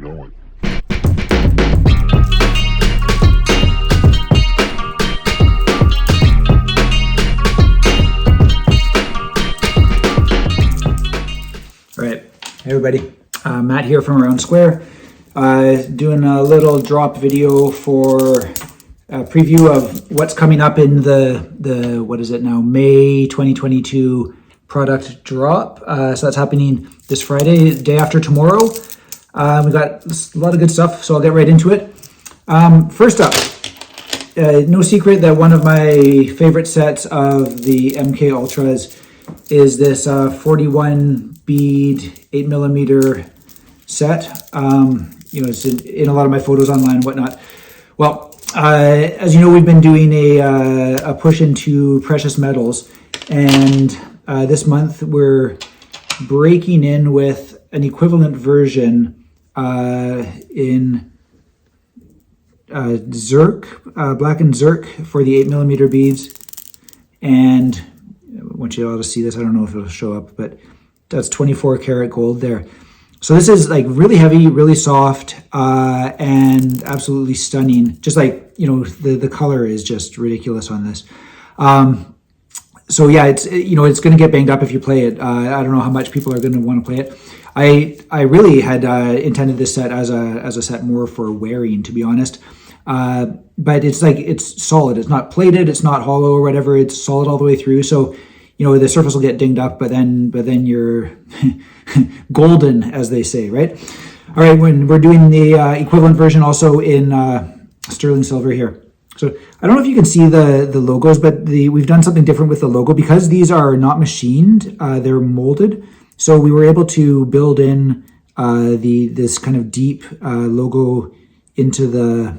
know it. All right, hey everybody, Matt here from Aroundsquare, doing a little drop video for a preview of what's coming up in the what is it now, May 2022 product drop. So that's happening this Friday, day after tomorrow. We got a lot of good stuff, so I'll get right into it. First up, no secret that one of my favorite sets of the MKUltras is this 41 bead 8mm set. It's in a lot of my photos online and whatnot. Well, as you know, we've been doing a push into precious metals, and this month we're breaking in with an equivalent version in Zirc, blackened Zirc for the 8mm beads. And I want you all to see this. I don't know if it'll show up, but that's 24 karat gold there. So this is like really heavy, really soft, and absolutely stunning. Just like, the color is just ridiculous on this. So yeah, it's going to get banged up if you play it. I don't know how much people are going to want to play it. I really had intended this set as a set more for wearing, to be honest. But it's solid. It's not plated. It's not hollow or whatever. It's solid all the way through. So, the surface will get dinged up, but then you're golden, as they say, right? All right, when we're doing the equivalent version also in sterling silver here. So I don't know if you can see the logos, but we've done something different with the logo because these are not machined. They're molded. So we were able to build in this kind of deep logo into the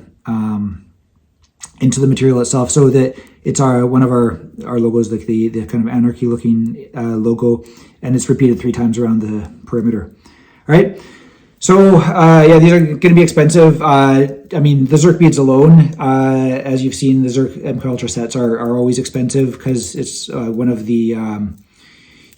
material itself, so that it's one of our logos, like the kind of anarchy looking logo, and it's repeated 3 times around the perimeter. All right. So yeah, these are going to be expensive. The Zirc beads alone, as you've seen, the Zirc MKUltra sets are always expensive because it's one of the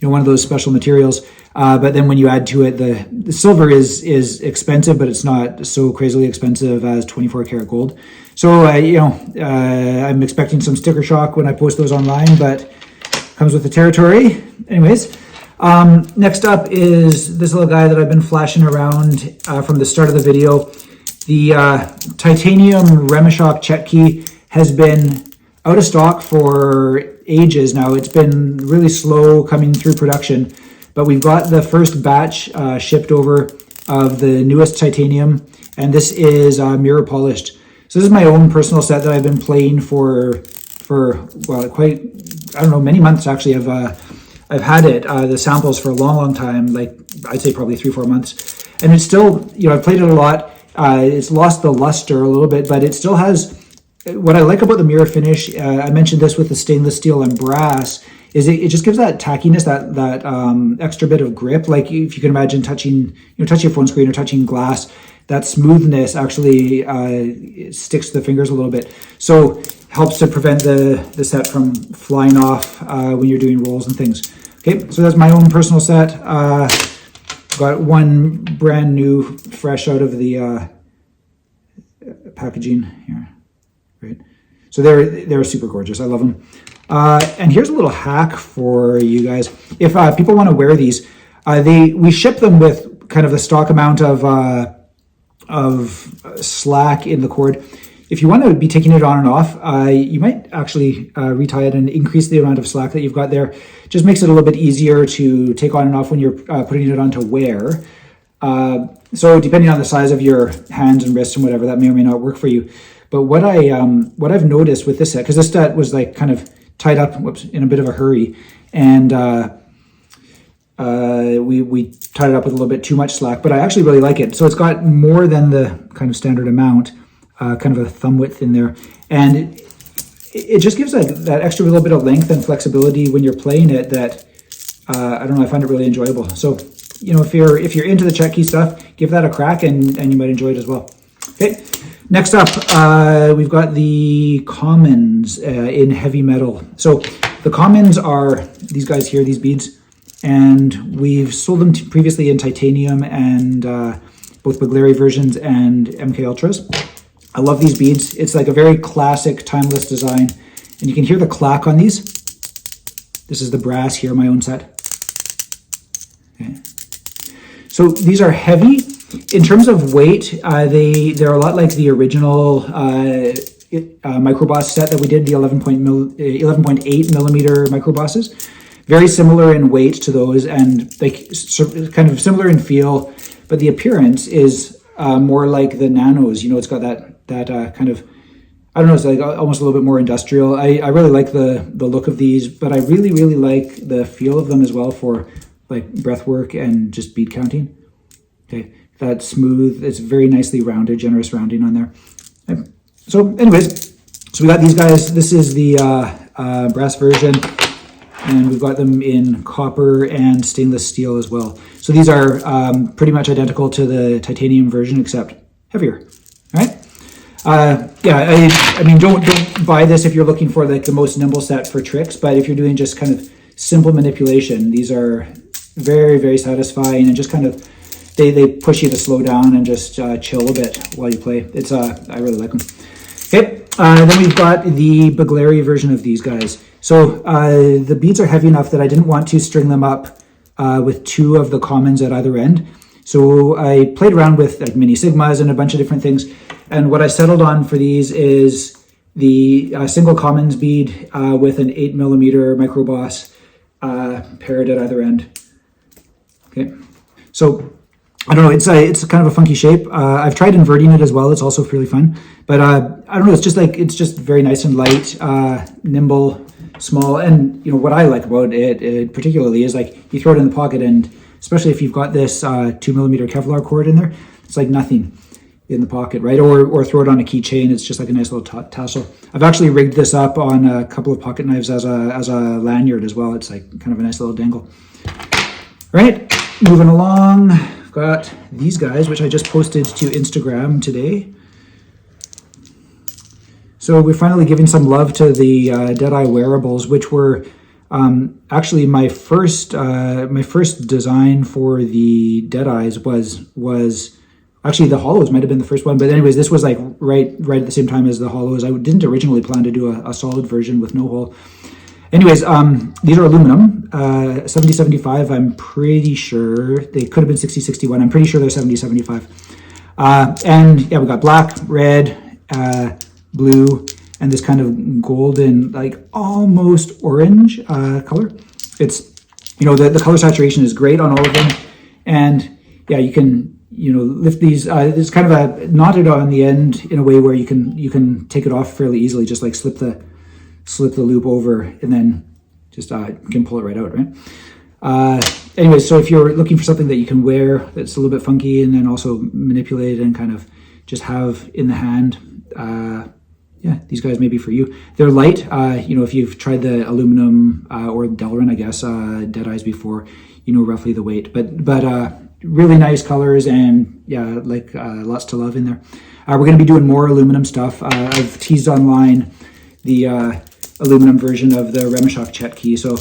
one of those special materials. But then when you add to it, the silver is expensive, but it's not so crazily expensive as 24 karat gold. So I'm expecting some sticker shock when I post those online, but comes with the territory. Anyways. Next up is this little guy that I've been flashing around from the start of the video. The titanium Remeshock Chetki has been out of stock for ages now. It's been really slow coming through production, but we've got the first batch shipped over of the newest titanium, and this is mirror polished. So this is my own personal set that I've been playing for many months actually. I've had it, the samples, for a long time, like I'd say probably 3-4 months. And it's still, I've played it a lot. It's lost the luster a little bit, but it still has, what I like about the mirror finish, I mentioned this with the stainless steel and brass, is it just gives that tackiness, that extra bit of grip. Like if you can imagine touching your phone screen or touching glass, that smoothness actually sticks to the fingers a little bit. So helps to prevent the set from flying off when you're doing rolls and things. Okay, so that's my own personal set. Got one brand new, fresh out of the packaging here. Right, so they're super gorgeous. I love them. And here's a little hack for you guys. If people want to wear these, we ship them with kind of the stock amount of slack in the cord. If you want to be taking it on and off, you might actually retie it and increase the amount of slack that you've got there. Just makes it a little bit easier to take on and off when you're putting it on to wear. So depending on the size of your hands and wrists and whatever, that may or may not work for you. But what I've noticed with this set, because this set was like kind of tied up in a bit of a hurry, and we tied it up with a little bit too much slack, but I actually really like it. So it's got more than the kind of standard amount, kind of a thumb width in there, and it just gives that extra little bit of length and flexibility when you're playing it that I don't know, I find it really enjoyable. So if you're into the Chetki stuff, give that a crack and you might enjoy it as well. Okay, next up we've got the Commons in heavy metal. So the Commons are these guys here, these beads, and we've sold them previously in titanium and both begleri versions and MKUltras. I love these beads. It's like a very classic, timeless design. And you can hear the clack on these. This is the brass here, my own set. Okay. So these are heavy. In terms of weight, they're a lot like the original microboss set that we did, the 11.8 millimeter microbosses. Very similar in weight to those, and like kind of similar in feel, but the appearance is more like the nanos. You know, it's got that kind of, I don't know, it's like almost a little bit more industrial. I really like the look of these, but I really, really like the feel of them as well for like breath work and just bead counting. Okay, that's smooth. It's very nicely rounded, generous rounding on there. Okay. So anyways, so we got these guys. This is the brass version, and we've got them in copper and stainless steel as well. So these are pretty much identical to the titanium version, except heavier, all right? Yeah, I mean, don't buy this if you're looking for like the most nimble set for tricks, but if you're doing just kind of simple manipulation, these are very, very satisfying, and just kind of, they push you to slow down and just chill a bit while you play. It's I really like them. Okay, then we've got the begleri version of these guys. So the beads are heavy enough that I didn't want to string them up with two of the commons at either end. So I played around with like mini sigmas and a bunch of different things. And what I settled on for these is the single commons bead with an 8 millimeter microboss paired at either end. Okay, so I don't know, it's kind of a funky shape. I've tried inverting it as well. It's also really fun. But I don't know, it's just very nice and light, nimble, small. And you know what I like about it particularly is like you throw it in the pocket, and especially if you've got this 2 millimeter Kevlar cord in there, it's like nothing in the pocket, right? Or throw it on a keychain. It's just like a nice little tassel. I've actually rigged this up on a couple of pocket knives as a lanyard as well. It's like kind of a nice little dangle. All right, moving along. I've got these guys, which I just posted to Instagram today. So we're finally giving some love to the Deadeye wearables, which were actually my first design for the Deadeyes was actually the hollows might have been the first one, but anyways, this was like right at the same time as the hollows. I didn't originally plan to do a solid version with no hole. Anyways, these are aluminum, 7075. I'm pretty sure they could have been 6061. I'm pretty sure they're 7075. And yeah, we got black, red, blue, and this kind of golden, like almost orange color. It's, you know, the color saturation is great on all of them, and yeah, you can, you know, lift these. It's kind of a knotted on the end in a way where you can take it off fairly easily. Just like slip the loop over, and then just you can pull it right out, right? Anyway, so if you're looking for something that you can wear that's a little bit funky and then also manipulate and kind of just have in the hand, yeah, these guys may be for you. They're light. You know, if you've tried the aluminum or Delrin, I guess, Deadeyes before, you know roughly the weight. But really nice colors, and yeah, like lots to love in there. We're going to be doing more aluminum stuff. I've teased online the aluminum version of the Remashok Chetki, so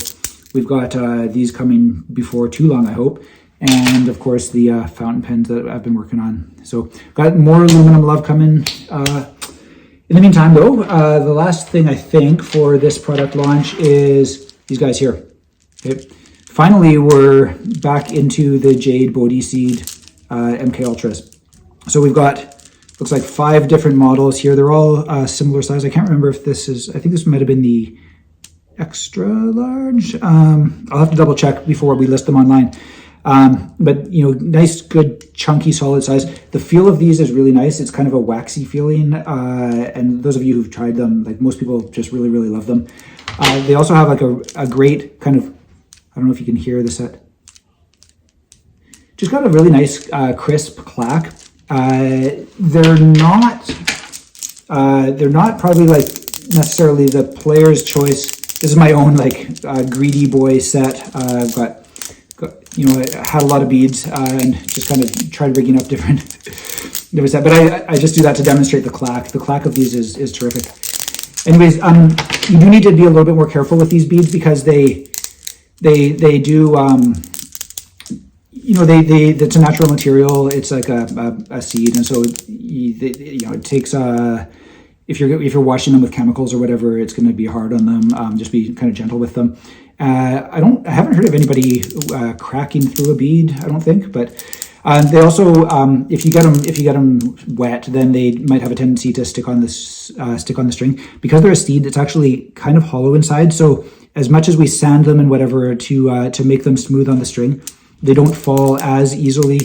we've got these coming before too long, I hope. And of course the fountain pens that I've been working on. So got more aluminum love coming. In the meantime, though, the last thing I think for this product launch is these guys here. Okay. Finally, we're back into the Jade Bodhi Seed MKUltras. So we've got, looks like 5 different models here. They're all similar size. I can't remember if this is, I think this might have been the extra large. I'll have to double check before we list them online. But you know, nice, good, chunky, solid size. The feel of these is really nice. It's kind of a waxy feeling, and those of you who've tried them, like most people, just really, really love them. They also have like a great kind of, I don't know if you can hear the set. Just got a really nice, crisp clack. They're not probably like necessarily the player's choice. This is my own like greedy boy set. I've got, you know, I had a lot of beads and just kind of tried rigging up different set. But I just do that to demonstrate the clack. The clack of these is terrific. Anyways, you do need to be a little bit more careful with these beads because they do, you know, it's a natural material. It's like a seed, and so it takes if you're washing them with chemicals or whatever, it's going to be hard on them. Just be kind of gentle with them. I haven't heard of anybody cracking through a bead, I don't think, but they also, if you get them wet, then they might have a tendency to stick on the string. Because they're a seed, it's actually kind of hollow inside. So as much as we sand them and whatever to make them smooth on the string, they don't fall as easily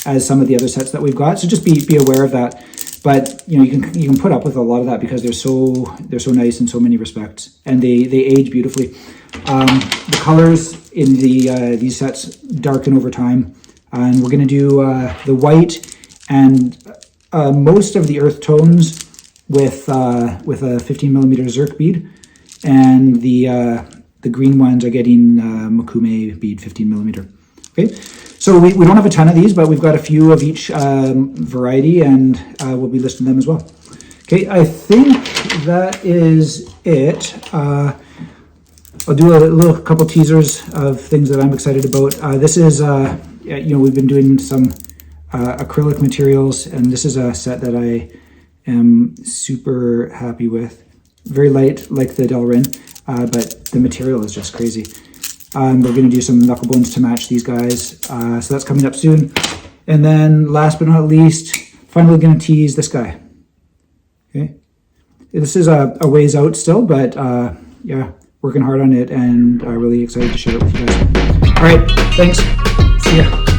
as some of the other sets that we've got. So just be aware of that. But you can put up with a lot of that because they're so nice in so many respects, and they age beautifully. The colors in these sets darken over time, and we're going to do the white and most of the earth tones with a 15mm Zirc bead, and the green ones are getting Mokume bead 15mm. Okay. So we don't have a ton of these, but we've got a few of each variety, and we'll be listing them as well. Okay, I think that is it. I'll do a couple teasers of things that I'm excited about. This is, we've been doing some acrylic materials, and this is a set that I am super happy with. Very light, like the Delrin, but the material is just crazy. We're going to do some knuckle bones to match these guys, so that's coming up soon. And then last but not least, finally going to tease this guy. Okay, this is a ways out still, but yeah, working hard on it, and really excited to share it with you guys. All right, thanks. See ya.